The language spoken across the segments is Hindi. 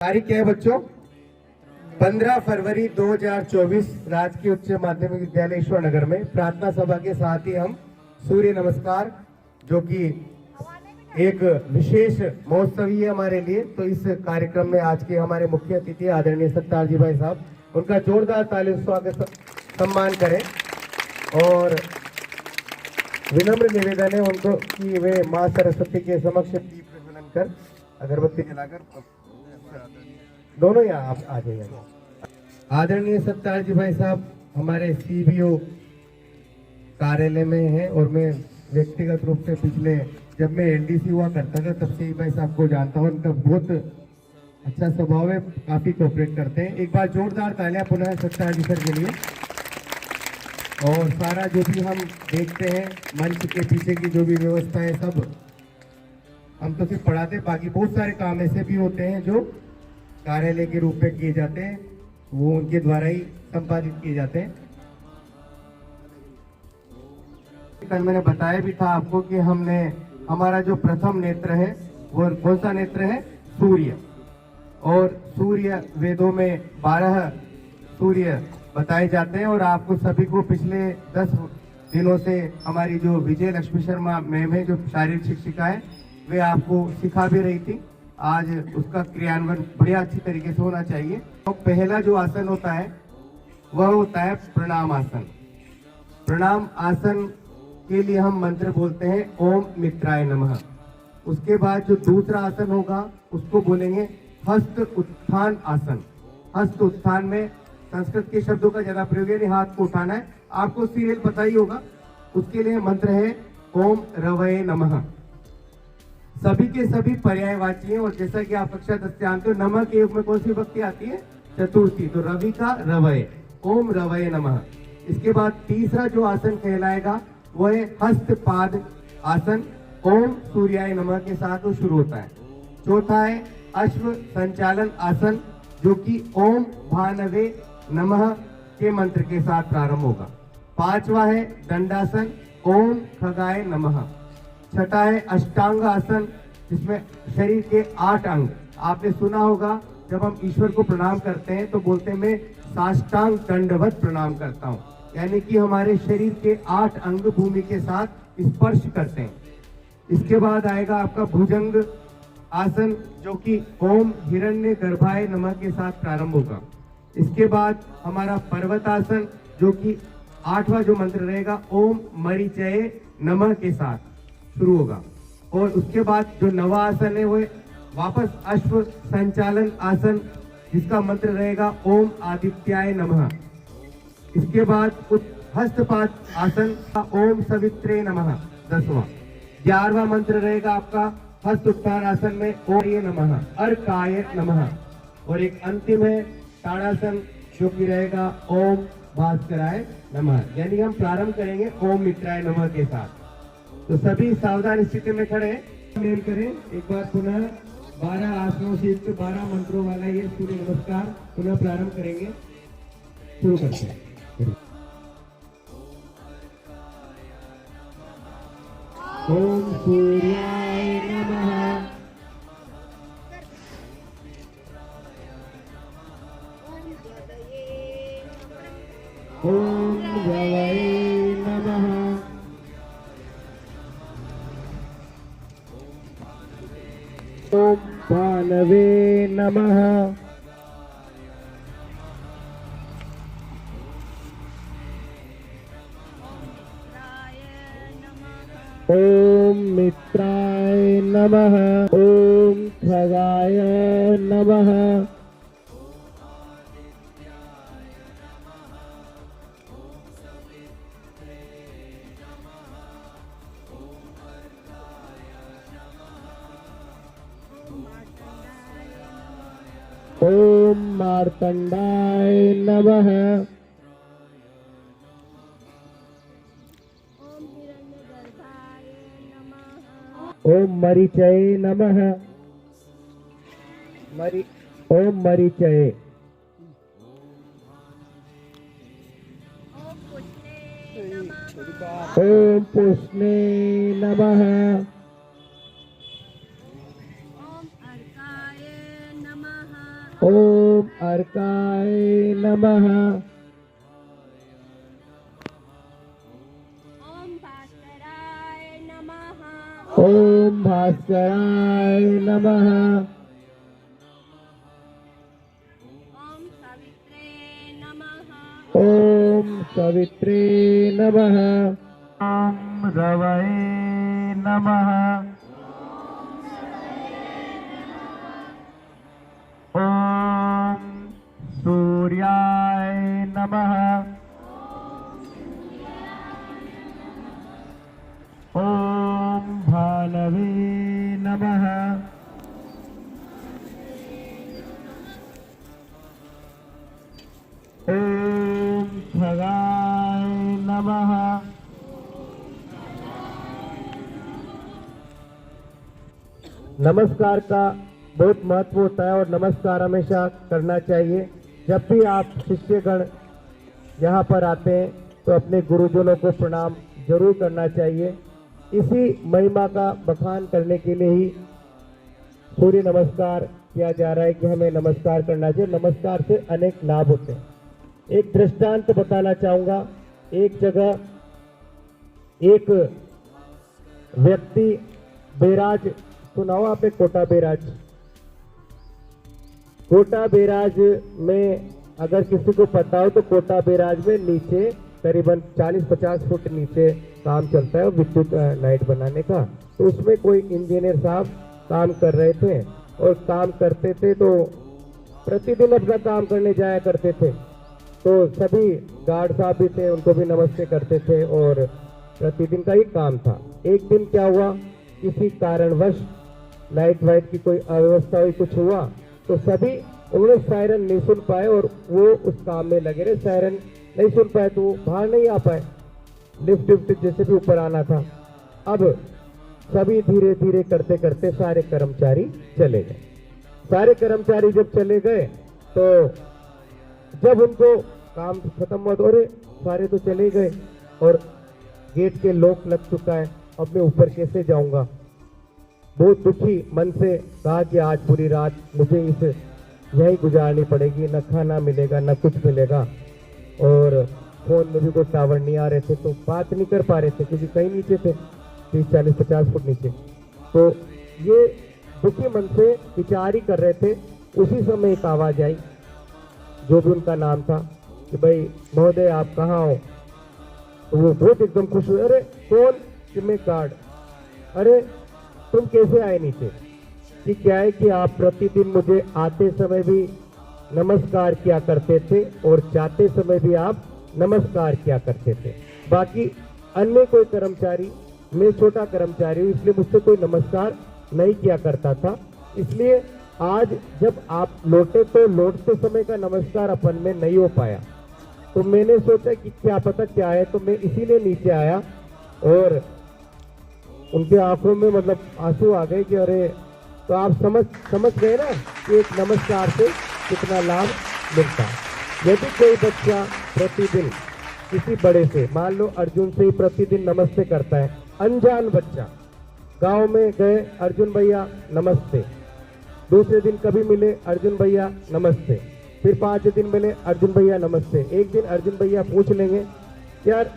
तारीख क्या है बच्चों? 15 फरवरी 2024 राजकीय उच्च माध्यमिक विद्यालय ईश्वर नगर में प्रार्थना सभा के साथ ही हम सूर्य नमस्कार, जो कि एक विशेष महोत्सव ही है हमारे लिए, तो इस कार्यक्रम में आज के हमारे मुख्य अतिथि आदरणीय सत्तार जी भाई साहब, उनका जोरदार ताली स्वागत सम्मान करें। और विनम्र निवेदन है उनको कि वे माँ सरस्वती के समक्ष दीप प्रज्वलन कर अगरबत्ती जलाकर दोनों यहाँ आप आ जाइए। आदरणीय सत्तार जी भाई साहब हमारे सीबीओ कार्यालय में हैं और मैं व्यक्तिगत रूप से पिछले जब मैं एलडीसी हुआ करता था तब से ही भाई साहब को जानता हूँ। उनका बहुत अच्छा स्वभाव है, काफी कोऑपरेट करते हैं। एक बार जोरदार तालियां पुनः सत्तार जी सर के लिए। और सारा जो भी हम देखते हैं मंच के पीछे की जो भी व्यवस्था है सब हम तो सिर्फ पढ़ाते, बाकी बहुत सारे काम ऐसे भी होते हैं जो कार्यालय के रूप में किए जाते हैं, वो उनके द्वारा ही संपादित किए जाते हैं। कल मैंने बताया भी था आपको कि हमने हमारा जो प्रथम नेत्र है वो कौन सा नेत्र है? सूर्य। और सूर्य वेदों में 12 सूर्य बताए जाते हैं और आपको सभी को पिछले 10 दिनों से हमारी जो विजय लक्ष्मी शर्मा मैम है, जो शारीरिक शिक्षिका है, वे आपको सिखा भी रही थी। आज उसका क्रियान्वयन बढ़िया अच्छी तरीके से होना चाहिए। तो पहला जो आसन होता है वह होता है प्रणाम आसन। प्रणाम आसन के लिए हम मंत्र बोलते हैं ओम मित्राय नमः। उसके बाद जो दूसरा आसन होगा उसको बोलेंगे हस्त उत्थान आसन। हस्त उत्थान में संस्कृत के शब्दों का ज्यादा प्रयोग है, हाथ को उठाना है। आपको सीरियल पता ही होगा। उसके लिए मंत्र है ओम रवये नमः। सभी के सभी पर्यायवाची हैं और जैसा कि आप कक्षा 10 जानते हो नमः के योग में कौन सी विभक्ति आती है? चतुर्थी। तो रवि का रवये, ओम रवये नमः। इसके बाद तीसरा जो आसन कहलाएगा वह है हस्तपाद आसन। ओम सूर्याय नमः के साथ वो शुरू होता है। चौथा है अश्व संचालन आसन, जो कि ओम भानवे नमः के मंत्र के साथ प्रारंभ होगा। पांचवा है दंडासन, ओम खगाय नमः। छठा है अष्टांग आसन, जिसमें शरीर के 8 अंग। आपने सुना होगा जब हम ईश्वर को प्रणाम करते हैं तो बोलते हैं मैं साष्टांग दंडवत प्रणाम करता हूँ, यानी कि हमारे शरीर के 8 अंग भूमि के साथ स्पर्श करते हैं। इसके बाद आएगा आपका भुजंग आसन, जो कि ओम हिरण्य गर्भाय नमः के साथ प्रारंभ होगा। इसके बाद हमारा पर्वतासन, जो कि 8वां जो मंत्र रहेगा ओम मरीचये नमः के साथ शुरू होगा। और उसके बाद जो नवा आसन है वो वापस अश्व संचालन आसन, जिसका मंत्र रहेगा ओम आदित्याय नमः। इसके बाद हस्तपाद आसन का ओम सवित्रे नमः 10वां। 11वां मंत्र रहेगा आपका हस्त उत्थान आसन में ओम नमः अर्काय नमः। और एक अंतिम है ताड़ासन, जो कि रहेगा ओम भास्कराय नमः। यानी हम प्रारंभ करेंगे ओम मित्राय नमः के साथ। तो सभी सावधान स्थिति में खड़े मेल करें। एक बार पुनः 12 आसनों से युक्त 12 मंत्रों वाला ये सूर्य नमस्कार पुनः प्रारंभ करेंगे। शुरू करते हैं। ओम सूर्याय नमः। ओम रवये नमः। ओम भानवे नमः। ओम मित्राय नमः। ओम खगाय नमः। ओम मार्तंडाय नमः। ओम मरीचये नमः। ओम मरीचये। ओम पुष्णे नमः। ओम अर्काय नमः। अर्काय नमः। ओम भास्कराय नमः। ओम भास्कराय नमः। ओम सवित्रे नमः। ओम सवित्रे नमः। ओम रवये नमः। ओम सूर्याय नमः। ओम भानवे नमः। ओम खगाय नमः। नमस्कार का बहुत महत्व होता है और नमस्कार हमेशा करना चाहिए। जब भी आप शिष्यगण यहाँ पर आते हैं तो अपने गुरुजनों को प्रणाम जरूर करना चाहिए। इसी महिमा का बखान करने के लिए ही सूर्य नमस्कार किया जा रहा है कि हमें नमस्कार करना चाहिए। नमस्कार से अनेक लाभ होते हैं। एक दृष्टांत बताना चाहूंगा। एक जगह एक व्यक्ति बैराज, सुनाओ आपने कोटा बैराज। कोटा बैराज में अगर किसी को पता हो तो कोटा बैराज में नीचे करीबन 40-50 फुट नीचे काम चलता है विद्युत लाइट बनाने का। तो उसमें कोई इंजीनियर साहब काम कर रहे थे और काम करते थे तो प्रतिदिन अपना काम करने जाया करते थे। तो सभी गार्ड साहब भी थे, उनको भी नमस्ते करते थे और प्रतिदिन का ही काम था। एक दिन क्या हुआ, किसी कारणवश लाइट वाइट की कोई अव्यवस्था हुई, कुछ हुआ तो सभी उन्होंने सायरन नहीं सुन पाए और वो उस काम में लगे रहे। सायरन नहीं सुन पाए तो वो बाहर नहीं आ पाए, लिफ्ट जैसे भी ऊपर आना था। अब सभी धीरे धीरे करते करते सारे कर्मचारी चले गए। सारे कर्मचारी जब चले गए तो जब उनको काम खत्म हुआ तो अरे सारे तो चले गए और गेट के लॉक लग चुका है, अब मैं ऊपर कैसे जाऊंगा। बहुत दुखी मन से कहा कि आज पूरी रात मुझे इस यही गुजारनी पड़ेगी, न खाना मिलेगा न कुछ मिलेगा। और फोन में भी कोई टावर नहीं आ रहे थे तो बात नहीं कर पा रहे थे क्योंकि कहीं नीचे थे, 30-40-50 फुट नीचे। तो ये दुखी मन से विचार ही कर रहे थे। उसी समय एक आवाज आई, जो भी उनका नाम था, कि भाई महोदय आप कहाँ हो। तो वो बहुत एकदम खुश हुए, अरे कौन, कि मैं गार्ड। अरे तुम कैसे आए नीचे। कि क्या है कि आप प्रतिदिन मुझे आते समय भी नमस्कार किया करते थे और जाते समय भी आप नमस्कार किया करते थे। बाकी अन्य कोई कर्मचारी, मैं छोटा कर्मचारी हूँ इसलिए मुझसे कोई नमस्कार नहीं किया करता था, इसलिए आज जब आप लौटे तो लौटते समय का नमस्कार अपन में नहीं हो पाया। तो मैंने सोचा कि क्या पता क्या है, तो मैं इसीलिए नीचे आया। और उनके आंखों में मतलब आंसू आ गए कि अरे, तो आप समझ गए ना कि एक नमस्कार से कितना लाभ मिलता है। यदि कोई बच्चा प्रतिदिन किसी बड़े से, मान लो अर्जुन से ही प्रतिदिन नमस्ते करता है, अनजान बच्चा, गांव में गए अर्जुन भैया नमस्ते, दूसरे दिन कभी मिले अर्जुन भैया नमस्ते, फिर 5 दिन मिले अर्जुन भैया नमस्ते। एक दिन अर्जुन भैया पूछ लेंगे यार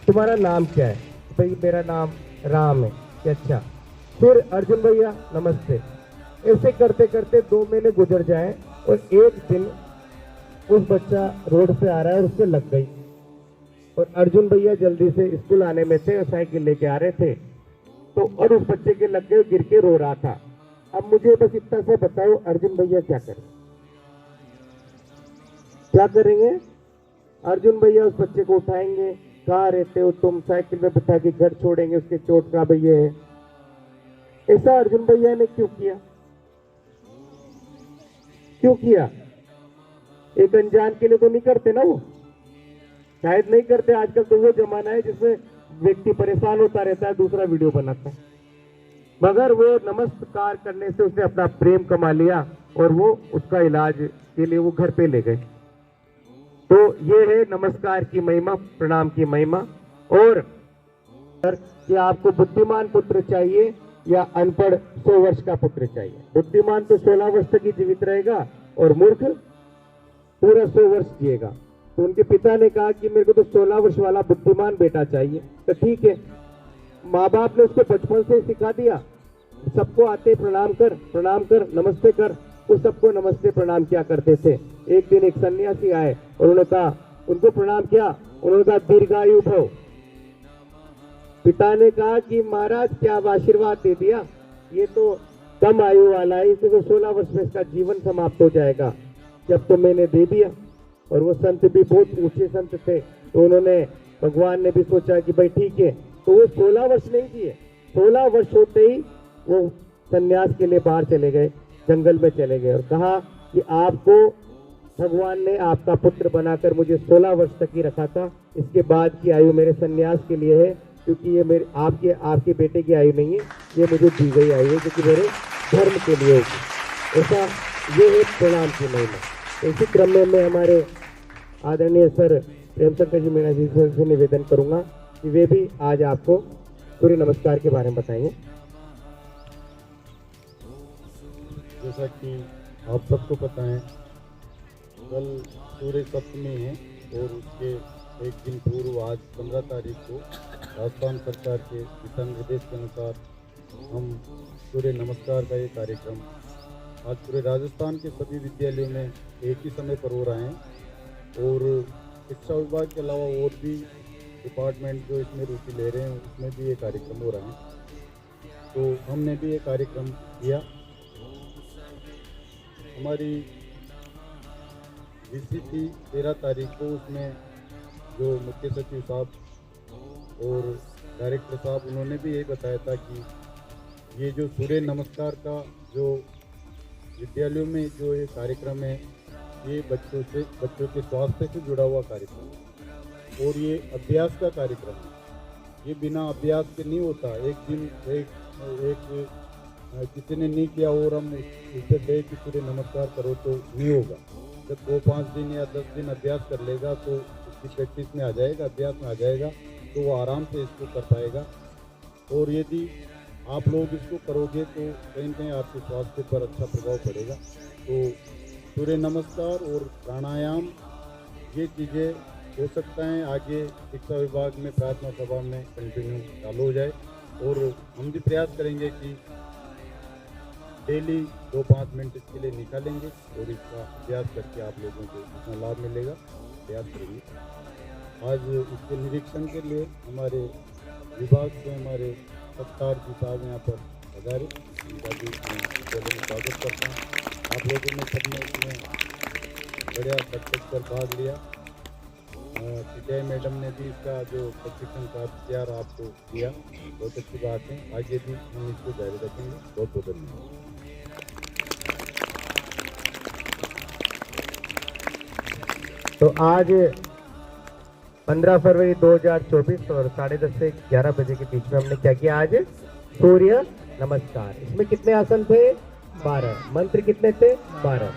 तुम्हारा नाम क्या है, भाई मेरा नाम राम है, कि अच्छा, फिर अर्जुन भैया नमस्ते। ऐसे करते करते 2 महीने गुजर जाए और एक दिन उस बच्चा रोड पे आ रहा है और उससे लग गई और अर्जुन भैया जल्दी से स्कूल आने में थे और साइकिल लेके आ रहे थे तो, और उस बच्चे के लग गए, गिर के रो रहा था। अब मुझे बस इतना सा बताओ अर्जुन भैया क्या करें, क्या करेंगे। अर्जुन भैया उस बच्चे को उठाएंगे, कहाँ रहते हो तुम, साइकिल में बिठा के घर छोड़ेंगे, उसके चोट का भैया है। ऐसा अर्जुन भैया ने क्यों किया, क्यों किया। एक अनजान के लिए तो नहीं करते ना, वो शायद नहीं करते। आजकल तो वो जमाना है जिसमें व्यक्ति परेशान होता रहता है, दूसरा वीडियो बनाता है, मगर वो नमस्कार करने से उसने अपना प्रेम कमा लिया और वो उसका इलाज के लिए वो घर पे ले गए। तो ये है नमस्कार की महिमा, प्रणाम की महिमा। और कि आपको बुद्धिमान पुत्र चाहिए या अनपढ़ 100 वर्ष का पुत्र चाहिए। बुद्धिमान तो 16 वर्ष तक ही जीवित रहेगा और मूर्ख पूरा 100 वर्ष जिएगा। तो उनके पिता ने कहा कि मेरे को तो 16 वर्ष वाला बुद्धिमान बेटा चाहिए। तो ठीक है, माँ बाप ने उसको बचपन से सिखा दिया, सबको आते प्रणाम कर, नमस्ते कर। वो सबको नमस्ते प्रणाम किया करते थे। एक दिन एक सन्यासी आए और उन्होंने कहा, उनको प्रणाम किया, उन्होंने कहा दीर्घायु भव। पिता ने कहा कि महाराज क्या आशीर्वाद दे दिया, ये तो कम आयु वाला है, इसे तो 16 वर्ष में इसका जीवन समाप्त हो जाएगा। जब तो मैंने दे दिया। और वो संत भी बहुत ऊंचे संत थे, तो उन्होंने, भगवान ने भी सोचा कि भाई ठीक है। तो वो 16 वर्ष नहीं जिए, 16 वर्ष होते ही वो सन्यास के लिए बाहर चले गए, जंगल में चले गए और कहा कि आपको भगवान ने आपका पुत्र बनाकर मुझे 16 वर्ष तक ही रखा था, इसके बाद की आयु मेरे सन्यास के लिए है, क्योंकि ये मेरे आपके बेटे की आयु नहीं है, ये मुझे दी गई आयु है, क्योंकि मेरे धर्म के लिए होगी। ऐसा ये है प्रणाम की महिमा। इसी क्रम में मैं हमारे आदरणीय सर प्रेमशंकर जी मीणा जी से निवेदन करूंगा कि वे भी आज आपको सूर्य नमस्कार के बारे में बताएंगे। जैसा कि आप सबको पता है, कल सूर्य सप्तमी है और उसके एक दिन पूर्व आज 15 तारीख को राजस्थान सरकार के दिशा निर्देश के अनुसार हम सूर्य नमस्कार का ये कार्यक्रम आज पूरे राजस्थान के सभी विद्यालयों में एक ही समय पर हो रहा है। और शिक्षा विभाग के अलावा और भी डिपार्टमेंट जो इसमें रुचि ले रहे हैं उसमें भी ये कार्यक्रम हो रहा है। तो हमने भी ये कार्यक्रम किया। हमारी विसी थी 13 तारीख को, उसमें जो मुख्य सचिव साहब और डायरेक्टर साहब उन्होंने भी यही बताया था कि ये जो सूर्य नमस्कार का जो विद्यालयों में जो ये कार्यक्रम है, ये बच्चों के स्वास्थ्य से जुड़ा हुआ कार्यक्रम है और ये अभ्यास का कार्यक्रम है। ये बिना अभ्यास के नहीं होता। एक दिन एक किसी ने नहीं किया और हम उससे कहे कि सूर्य नमस्कार करो तो नहीं होगा। जब 2-5 दिन या 10 दिन अभ्यास कर लेगा तो उसकी प्रैक्टिस में आ जाएगा, अभ्यास में आ जाएगा, तो वो आराम से इसको कर पाएगा। और यदि आप लोग इसको करोगे तो कहीं न कहीं आपके स्वास्थ्य पर अच्छा प्रभाव पड़ेगा। तो सूर्य नमस्कार और प्राणायाम ये चीज़ें हो सकता है आगे शिक्षा विभाग में प्रार्थना सभा में कंटिन्यू चालू हो जाए। और हम भी प्रयास करेंगे कि डेली 2-5 मिनट इसके लिए निकालेंगे और इसका अभ्यास करके आप लोगों को जितना लाभ मिलेगा प्रयास करेंगे। आज इसके निरीक्षण के लिए हमारे विभाग से हमारे सत्तार जी साहब यहाँ पर पधारे, उनका भी मैं स्वागत करता हूँ। आप लोगों ने सबने इसमें बढ़िया कर भाग लिया। सीताई मैडम ने भी इसका जो प्रशिक्षण प्राप्त किया आपको दिया, बहुत अच्छी बात है। आगे भी हम इसको जारी रखेंगे। बहुत बहुत धन्यवाद। तो आज 15 फरवरी 2024 और 10:30 से 11 बजे के बीच में हमने क्या किया? आज सूर्य नमस्कार। इसमें कितने आसन थे? 12। मंत्र कितने थे? 12।